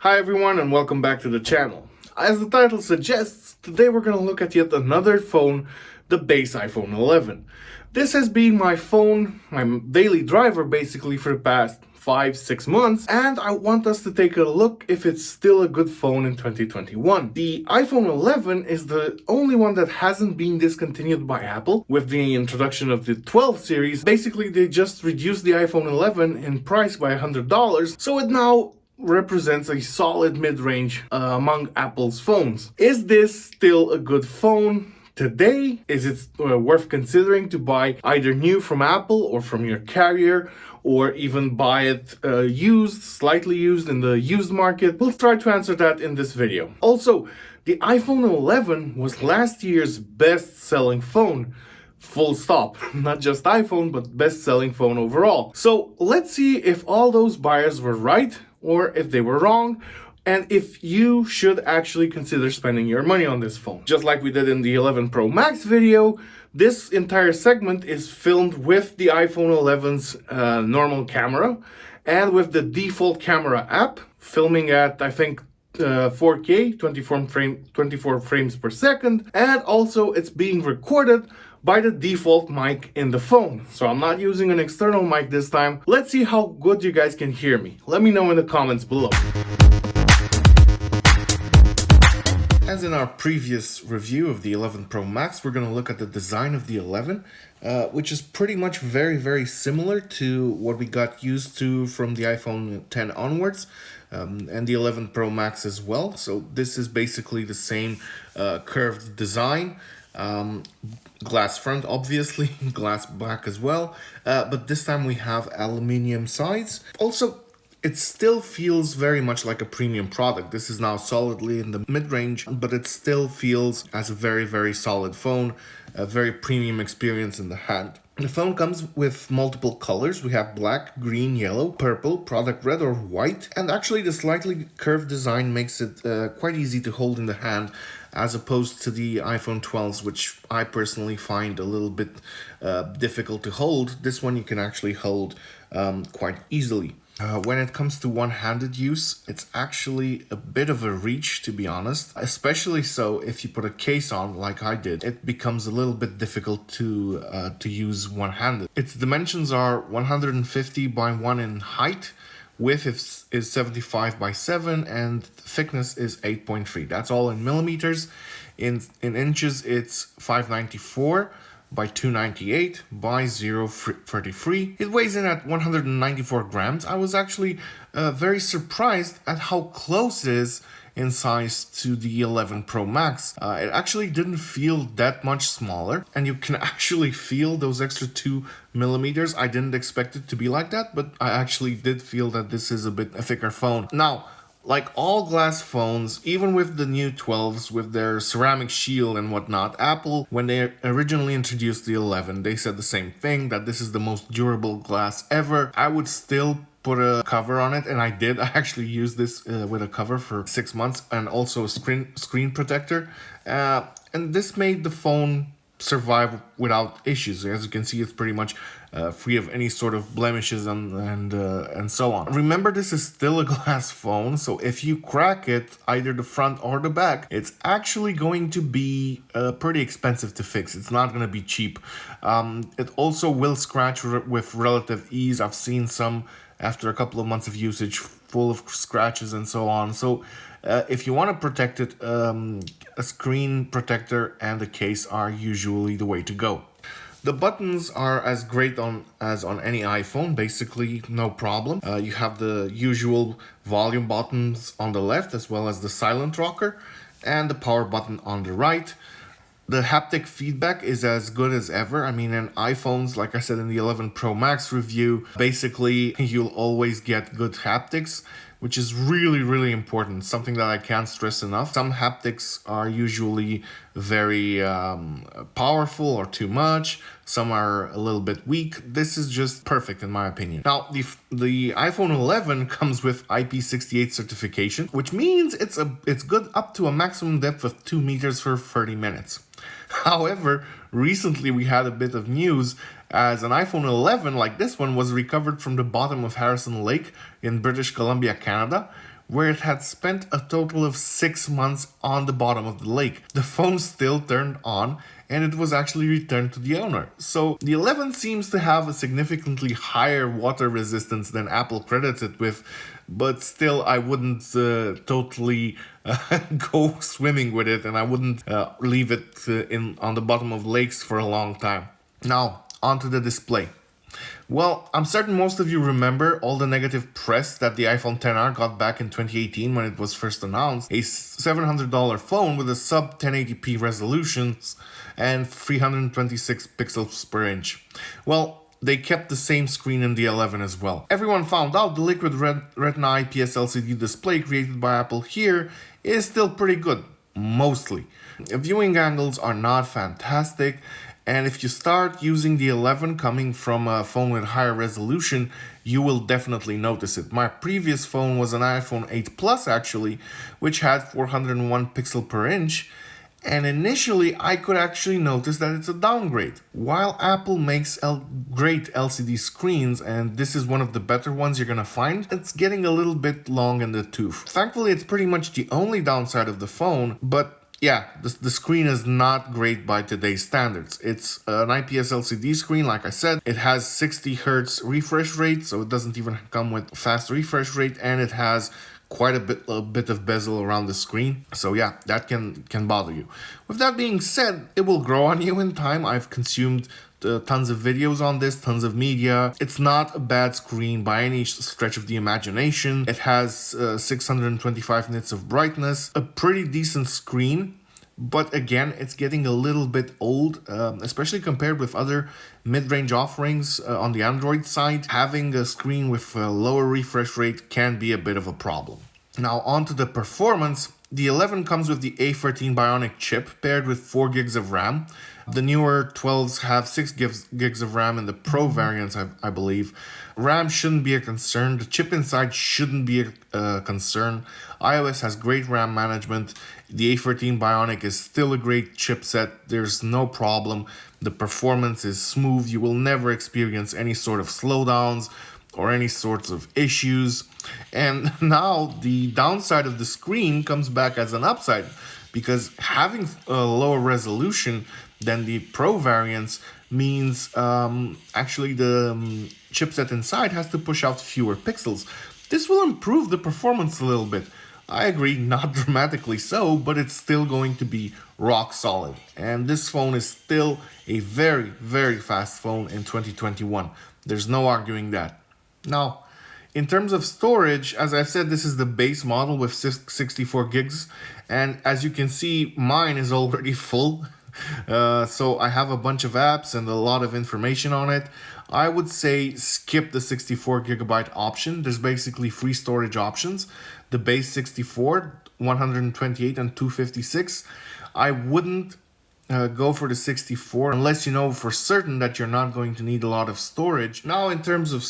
Hi everyone and welcome back to the channel. As the title suggests, today we're going to look at yet another phone, the base iPhone 11. This has been my phone, my daily driver basically for the past 5-6 months, and I want us to take a look if it's still a good phone in 2021. The iPhone 11 is the only one that hasn't been discontinued by Apple. With the introduction of the 12 series, basically they just reduced the iPhone 11 in price by $100, so it now represents a solid mid-range among Apple's phones. Is this still a good phone today? Is it worth considering to buy either new from Apple or from your carrier, or even buy it used, slightly used in the used market? We'll try to answer that in this video. Also, the iPhone 11 was last year's best-selling phone. Full stop. Not just iPhone, but best-selling phone overall. So let's see if all those buyers were right or if they were wrong, and if you should actually consider spending your money on this phone. Just like we did in the 11 Pro Max video, this entire segment is filmed with the iPhone 11's normal camera and with the default camera app, filming at, I think, 4K, 24 frames per second, and also it's being recorded by the default mic in the phone. So I'm not using an external mic this time. Let's see how good you guys can hear me. Let me know in the comments below. As in our previous review of the 11 Pro Max, we're going to look at the design of the 11, which is pretty much very similar to what we got used to from the iPhone 10 onwards, and the 11 Pro Max as well. So this is basically the same curved design. Glass front, obviously, glass back as well, but this time we have aluminium sides. Also, it still feels very much like a premium product. This is now solidly in the mid-range, but it still feels as a very solid phone, a very premium experience in the hand. The phone comes with multiple colors. We have black, green, yellow, purple, product red or white, and actually the slightly curved design makes it quite easy to hold in the hand, as opposed to the iPhone 12s, which I personally find a little bit difficult to hold. This one you can actually hold quite easily. When it comes to one-handed use, it's actually a bit of a reach, to be honest. Especially so if you put a case on, like I did. It becomes a little bit difficult to use one-handed. Its dimensions are 150 by 1 in height. Width is 75 by 7 and thickness is 8.3. That's all in millimeters. In inches, it's 594 by 298 by 033. It weighs in at 194 grams. I was actually very surprised at how close it is in size to the 11 Pro Max. It actually didn't feel that much smaller, and you can actually feel those extra 2 millimeters. I didn't expect it to be like that, but I actually did feel that this is a bit a thicker phone. Now, like all glass phones, even with the new 12s with their ceramic shield and whatnot, Apple, when they originally introduced the 11, they said the same thing, that this is the most durable glass ever. I would still put a cover on it, and I did. I actually used this with a cover for 6 months and also a screen protector. And this made the phone survive without issues. As you can see, it's pretty much free of any sort of blemishes and so on. Remember, this is still a glass phone, so if you crack it, either the front or the back, it's actually going to be pretty expensive to fix. It's not going to be cheap. It also will scratch with relative ease. I've seen some after a couple of months of usage full of scratches and so on. So if you want to protect it, a screen protector and a case are usually the way to go. The buttons are as great as on any iPhone, basically no problem. You have the usual volume buttons on the left, as well as the silent rocker and the power button on the right. The haptic feedback is as good as ever. I mean, in iPhones, like I said in the 11 Pro Max review, basically you'll always get good haptics, which is really important, something that I can't stress enough. Some haptics are usually very powerful or too much. Some are a little bit weak. This is just perfect in my opinion. Now, the iPhone 11 comes with IP68 certification, which means it's good up to a maximum depth of 2 meters for 30 minutes. However, recently we had a bit of news as an iPhone 11 like this one was recovered from the bottom of Harrison Lake in British Columbia, Canada, where it had spent a total of 6 months on the bottom of the lake. The phone still turned on and it was actually returned to the owner. So the 11 seems to have a significantly higher water resistance than Apple credits it with, but still I wouldn't totally go swimming with it, and I wouldn't leave it on the bottom of lakes for a long time. Now, onto the display. Well, I'm certain most of you remember all the negative press that the iPhone XR got back in 2018 when it was first announced. A $700 phone with a sub 1080p resolutions and 326 pixels per inch. Well, they kept the same screen in the 11 as well. Everyone found out the liquid retina IPS LCD display created by Apple here is still pretty good, mostly. Viewing angles are not fantastic, and if you start using the 11 coming from a phone with higher resolution, you will definitely notice it. My previous phone was an iPhone 8 Plus actually, which had 401 pixel per inch, and initially I could actually notice that it's a downgrade. While Apple makes great LCD screens, and this is one of the better ones you're gonna find, it's getting a little bit long in the tooth. Thankfully, it's pretty much the only downside of the phone, but yeah, the screen is not great by today's standards. It's an IPS LCD screen, like I said. It has 60 Hz refresh rate, so it doesn't even come with fast refresh rate, and it has quite a bit of bezel around the screen. So yeah, that can bother you. With that being said, it will grow on you in time. I've consumed tons of videos on this, tons of media. It's not a bad screen by any stretch of the imagination. It has 625 nits of brightness, a pretty decent screen. But again, it's getting a little bit old, especially compared with other mid-range offerings on the Android side. Having a screen with a lower refresh rate can be a bit of a problem. Now onto the performance. The 11 comes with the A13 Bionic chip paired with 4 gigs of RAM. The newer 12s have 6 gigs of RAM in the Pro variants, I believe. RAM shouldn't be a concern. The chip inside shouldn't be a concern. iOS has great RAM management. The A13 Bionic is still a great chipset. There's no problem. The performance is smooth. You will never experience any sort of slowdowns or any sorts of issues. And now the downside of the screen comes back as an upside, because having a lower resolution than the Pro variants means actually the chipset inside has to push out fewer pixels. This will improve the performance a little bit. I agree, not dramatically so, but it's still going to be rock solid. And this phone is still a very, very fast phone in 2021. There's no arguing that. Now, in terms of storage, as I said, this is the base model with 64 gigs. And as you can see, mine is already full. So I have a bunch of apps and a lot of information on it. I would say skip the 64 gigabyte option. There's basically 3 storage options. The base 64, 128 and 256. I wouldn't go for the 64 unless you know for certain that you're not going to need a lot of storage. Now, in terms of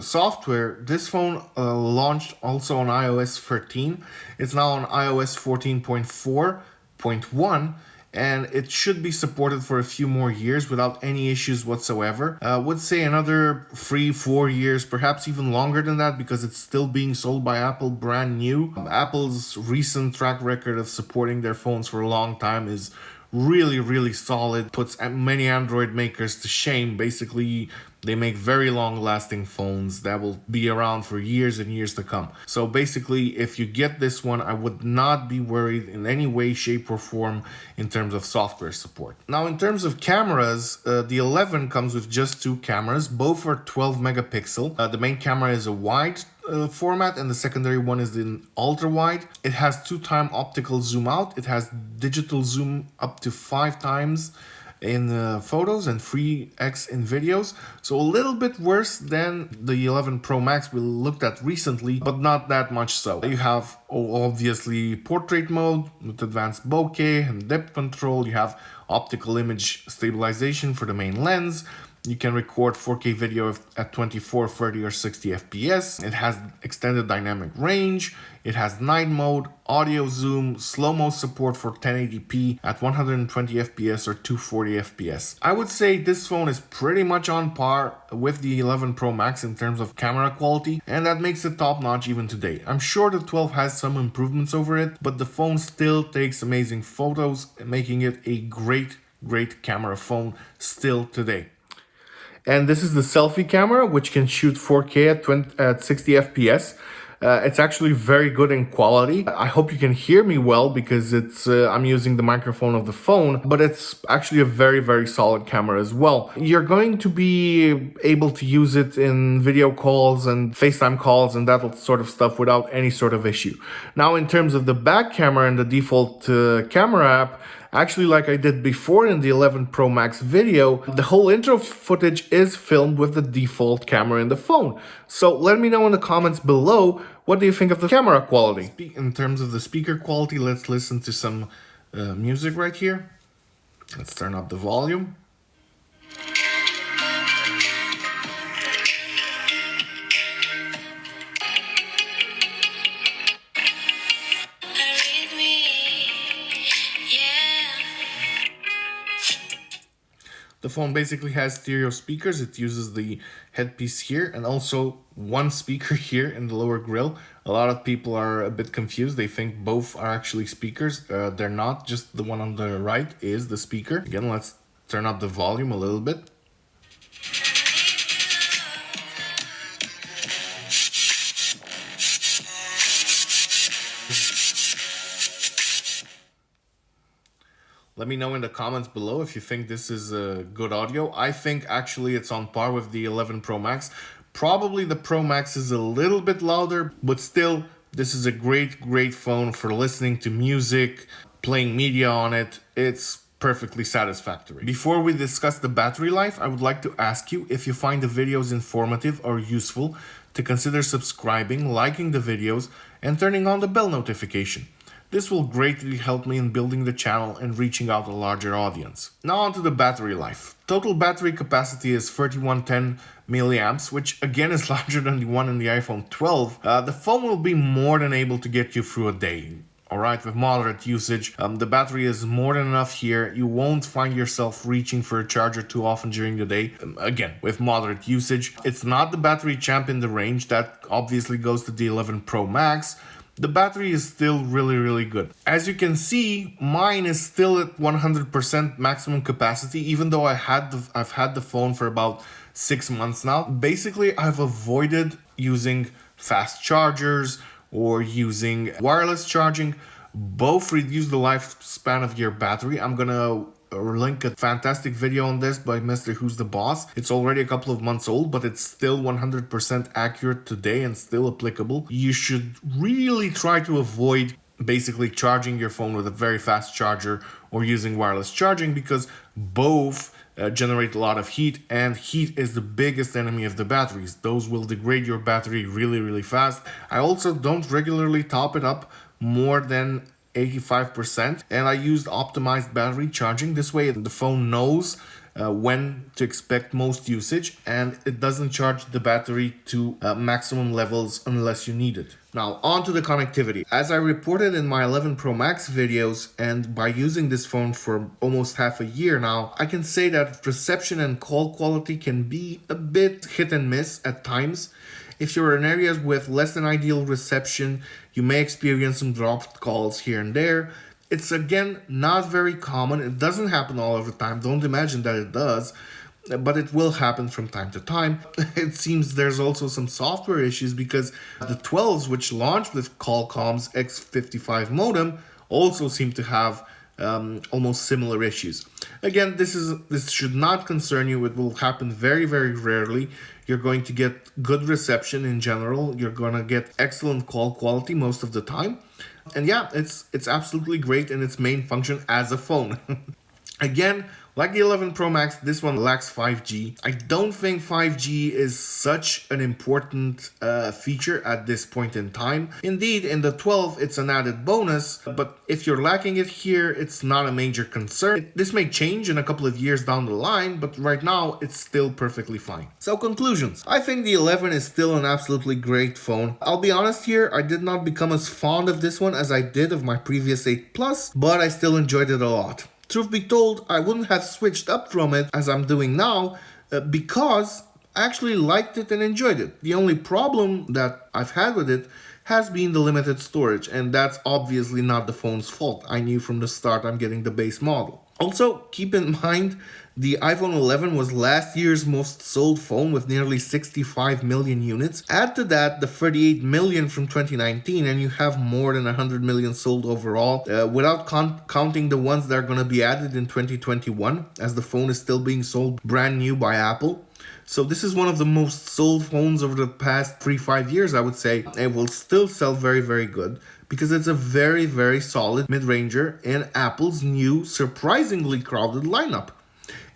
software, this phone launched also on iOS 13. It's now on iOS 14.4.1, and it should be supported for a few more years without any issues whatsoever. Would say another 3-4 years, perhaps even longer than that, because it's still being sold by Apple brand new. Apple's recent track record of supporting their phones for a long time is really, really solid. Puts many Android makers to shame. Basically, they make very long-lasting phones that will be around for years and years to come. So basically, if you get this one, I would not be worried in any way, shape, or form in terms of software support. Now, in terms of cameras, the 11 comes with just 2 cameras. Both are 12 megapixel. The main camera is a wide format, and the secondary one is in ultra wide. It has 2x optical zoom out. It has digital zoom up to 5 times in photos and 3x in videos. So a little bit worse than the 11 Pro Max we looked at recently, but not that much so. You have obviously portrait mode with advanced bokeh and depth control. You have optical image stabilization for the main lens. You can record 4K video at 24, 30, or 60 FPS. It has extended dynamic range. It has night mode, audio zoom, slow-mo support for 1080p at 120 FPS or 240 FPS. I would say this phone is pretty much on par with the 11 Pro Max in terms of camera quality, and that makes it top-notch even today. I'm sure the 12 has some improvements over it, but the phone still takes amazing photos, making it a great camera phone still today. And this is the selfie camera, which can shoot 4K at 60 FPS. It's actually very good in quality. I hope you can hear me well because I'm using the microphone of the phone, but it's actually a very solid camera as well. You're going to be able to use it in video calls and FaceTime calls and that sort of stuff without any sort of issue. Now, in terms of the back camera and the default camera app, actually, like I did before in the 11 Pro Max video, the whole intro footage is filmed with the default camera in the phone. So let me know in the comments below, what do you think of the camera quality? In terms of the speaker quality, let's listen to some music right here. Let's turn up the volume. The phone basically has stereo speakers. It uses the headpiece here and also one speaker here in the lower grille. A lot of people are a bit confused. They think both are actually speakers. They're not. Just the one on the right is the speaker. Again, let's turn up the volume a little bit. Let me know in the comments below if you think this is good audio. I think actually it's on par with the 11 Pro Max. Probably the Pro Max is a little bit louder, but still, this is a great phone for listening to music, playing media on it. It's perfectly satisfactory. Before we discuss the battery life, I would like to ask you if you find the videos informative or useful to consider subscribing, liking the videos, and turning on the bell notification. This will greatly help me in building the channel and reaching out a larger audience. Now on to the battery life. Total battery capacity is 3110 milliamps, which again is larger than the one in the iPhone 12. The phone will be more than able to get you through a day. Alright, with moderate usage, the battery is more than enough here. You won't find yourself reaching for a charger too often during the day. Again, with moderate usage. It's not the battery champ in the range. That obviously goes to the 11 Pro Max. The battery is still really good. As you can see, mine is still at 100% maximum capacity, even though I've had the phone for about 6 months now. Basically, I've avoided using fast chargers or using wireless charging. Both reduce the lifespan of your battery. I'm gonna link a fantastic video on this by Mr. Who's the Boss. It's already a couple of months old, but it's still 100% accurate today and still applicable. You should really try to avoid basically charging your phone with a very fast charger or using wireless charging, because both generate a lot of heat, and heat is the biggest enemy of the batteries. Those will degrade your battery really fast. I also don't regularly top it up more than 85%, and I used optimized battery charging. This way the phone knows when to expect most usage, and it doesn't charge the battery to maximum levels unless you need it. Now on to the connectivity. As I reported in my 11 Pro Max videos, and by using this phone for almost half a year now, I can say that reception and call quality can be a bit hit and miss at times. If you're in areas with less than ideal reception, you may experience some dropped calls here and there. It's again not very common. It doesn't happen all of the time. Don't imagine that it does, but it will happen from time to time. It seems there's also some software issues because the 12s, which launched with Qualcomm's X55 modem, also seem to have almost similar issues. Again, this should not concern you. It will happen very rarely. You're going to get good reception in general. You're going to get excellent call quality most of the time. And yeah, it's absolutely great in its main function as a phone. Again, Like the 11 Pro Max, this one lacks 5G. I don't think 5G is such an important feature at this point in time. Indeed, in the 12, it's an added bonus, but if you're lacking it here, it's not a major concern. This may change in a couple of years down the line, but right now, it's still perfectly fine. So conclusions. I think the 11 is still an absolutely great phone. I'll be honest here, I did not become as fond of this one as I did of my previous 8 Plus, but I still enjoyed it a lot. Truth be told, I wouldn't have switched up from it as I'm doing now because I actually liked it and enjoyed it. The only problem that I've had with it has been the limited storage, and that's obviously not the phone's fault. I knew from the start I'm getting the base model. Also, keep in mind, the iPhone 11 was last year's most sold phone with nearly 65 million units. Add to that the 38 million from 2019 and you have more than 100 million sold overall, without counting the ones that are going to be added in 2021, as the phone is still being sold brand new by Apple. So this is one of the most sold phones over the past 3-5 years, I would say. It will still sell very, very good because it's a very, very solid mid-ranger in Apple's new, surprisingly crowded lineup.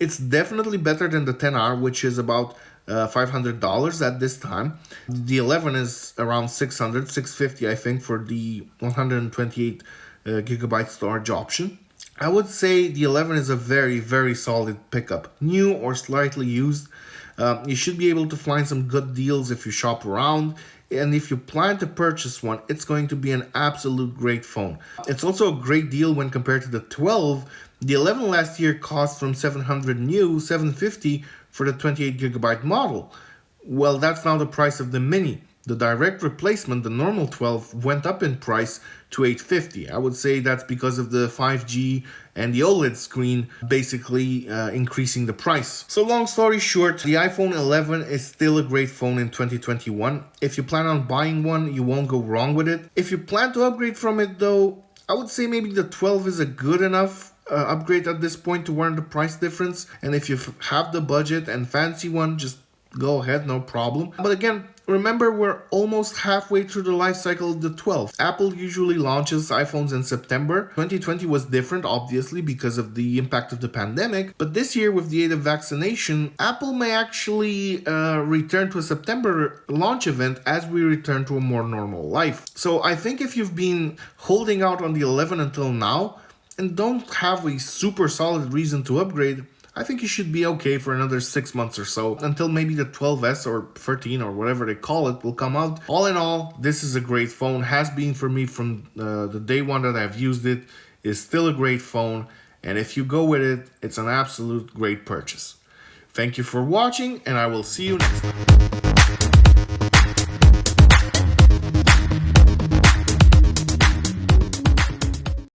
It's definitely better than the 10R, which is about $500 at this time. The 11 is around $650, I think, for the 128 gigabyte storage option. I would say the 11 is a very, very solid pickup. New or slightly used. You should be able to find some good deals if you shop around. And if you plan to purchase one, it's going to be an absolute great phone. It's also a great deal when compared to the 12. The 11 last year cost from $700 new, $750 for the 28 gigabyte model. Well, that's now the price of the mini. The direct replacement, the normal 12, went up in price to $850. I would say that's because of the 5G and the OLED screen basically increasing the price. So long story short, the iPhone 11 is still a great phone in 2021. If you plan on buying one, you won't go wrong with it. If you plan to upgrade from it though, I would say maybe the 12 is a good enough upgrade at this point to warrant the price difference. And if you have the budget and fancy one, just go ahead, no problem. But again, remember, we're almost halfway through the life cycle of the 12. Apple usually launches iPhones in September. 2020 was different, obviously, because of the impact of the pandemic. But this year, with the aid of vaccination, Apple may actually return to a September launch event as we return to a more normal life. So I think if you've been holding out on the 11 until now and don't have a super solid reason to upgrade, I think you should be okay for another 6 months or so, until maybe the 12S or 13 or whatever they call it will come out. All in all, this is a great phone, has been for me from the day one that I've used it, is still a great phone, and if you go with it, it's an absolute great purchase. Thank you for watching, and I will see you next time.